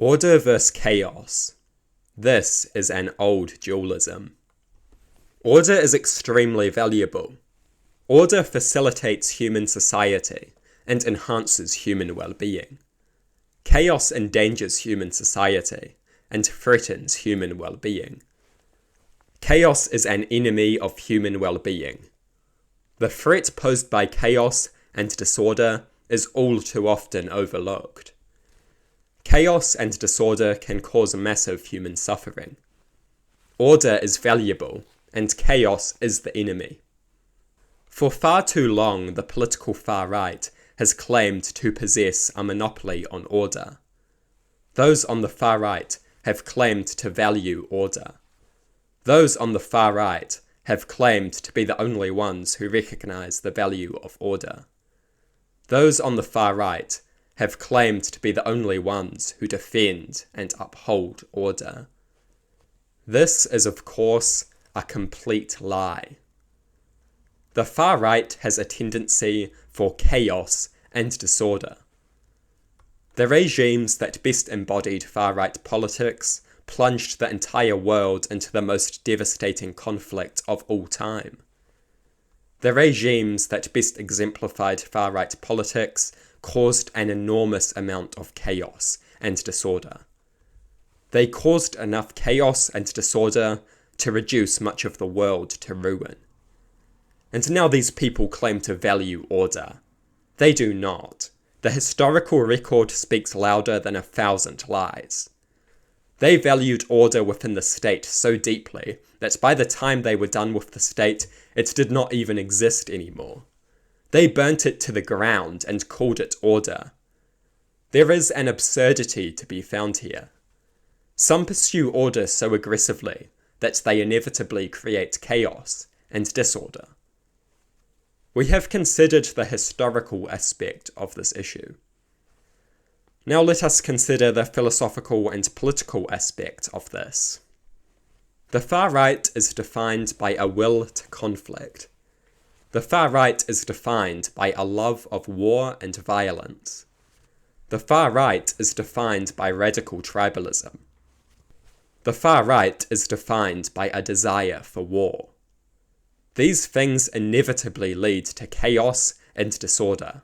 Order versus chaos. This is an old dualism. Order is extremely valuable. Order facilitates human society and enhances human well-being. Chaos endangers human society and threatens human well-being. Chaos is an enemy of human well-being. The threat posed by chaos and disorder is all too often overlooked. Chaos and disorder can cause massive human suffering. Order is valuable, and chaos is the enemy. For far too long, the political far right has claimed to possess a monopoly on order. Those on the far right have claimed to value order. Those on the far right have claimed to be the only ones who recognize the value of order. Those on the far right have claimed to be the only ones who defend and uphold order. This is, of course, a complete lie. The far right has a tendency for chaos and disorder. The regimes that best embodied far-right politics plunged the entire world into the most devastating conflict of all time. The regimes that best exemplified far-right politics caused an enormous amount of chaos and disorder. They caused enough chaos and disorder to reduce much of the world to ruin. And now these people claim to value order. They do not. The historical record speaks louder than 1,000 lies. They valued order within the state so deeply that by the time they were done with the state, it did not even exist anymore. They burnt it to the ground and called it order. There is an absurdity to be found here. Some pursue order so aggressively that they inevitably create chaos and disorder. We have considered the historical aspect of this issue. Now let us consider the philosophical and political aspect of this. The far right is defined by a will to conflict. The far right is defined by a love of war and violence. The far right is defined by radical tribalism. The far right is defined by a desire for war. These things inevitably lead to chaos and disorder.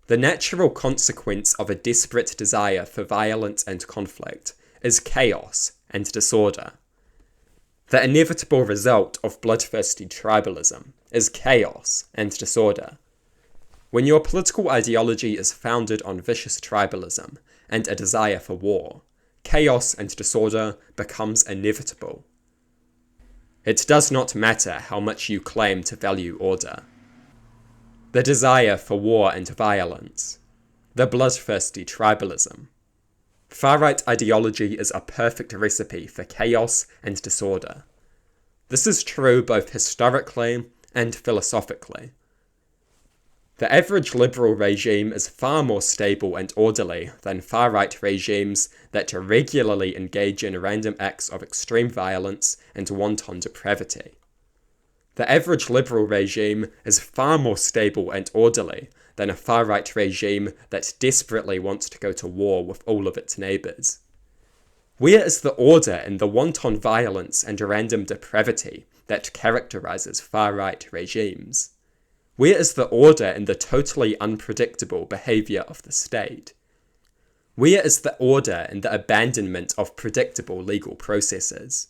The natural consequence of a desperate desire for violence and conflict is chaos and disorder. The inevitable result of bloodthirsty tribalism is chaos and disorder. When your political ideology is founded on vicious tribalism and a desire for war, chaos and disorder becomes inevitable. It does not matter how much you claim to value order. The desire for war and violence, the bloodthirsty tribalism. Far-right ideology is a perfect recipe for chaos and disorder. This is true both historically and philosophically. The average liberal regime is far more stable and orderly than far-right regimes that regularly engage in random acts of extreme violence and wanton depravity. The average liberal regime is far more stable and orderly than a far-right regime that desperately wants to go to war with all of its neighbours. Where is the order in the wanton violence and random depravity that characterises far-right regimes? Where is the order in the totally unpredictable behaviour of the state? Where is the order in the abandonment of predictable legal processes?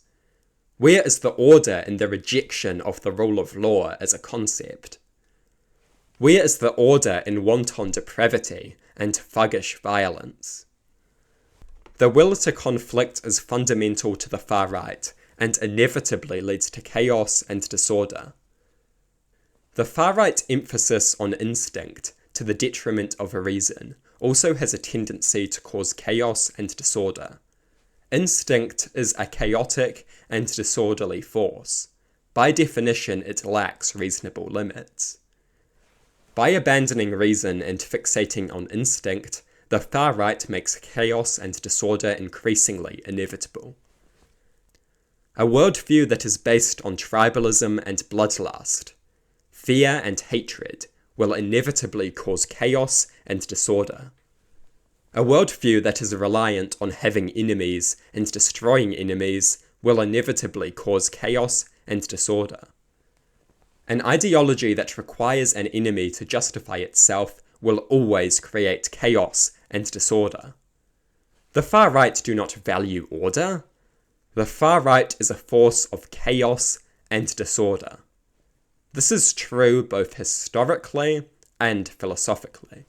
Where is the order in the rejection of the rule of law as a concept? Where is the order in wanton depravity and thuggish violence? The will to conflict is fundamental to the far right and inevitably leads to chaos and disorder. The far-right emphasis on instinct, to the detriment of reason, also has a tendency to cause chaos and disorder. Instinct is a chaotic and disorderly force. By definition, it lacks reasonable limits. By abandoning reason and fixating on instinct, the far-right makes chaos and disorder increasingly inevitable. A worldview that is based on tribalism and bloodlust, fear and hatred will inevitably cause chaos and disorder. A worldview that is reliant on having enemies and destroying enemies will inevitably cause chaos and disorder. An ideology that requires an enemy to justify itself will always create chaos and disorder. The far right do not value order. The far right is a force of chaos and disorder. This is true both historically and philosophically.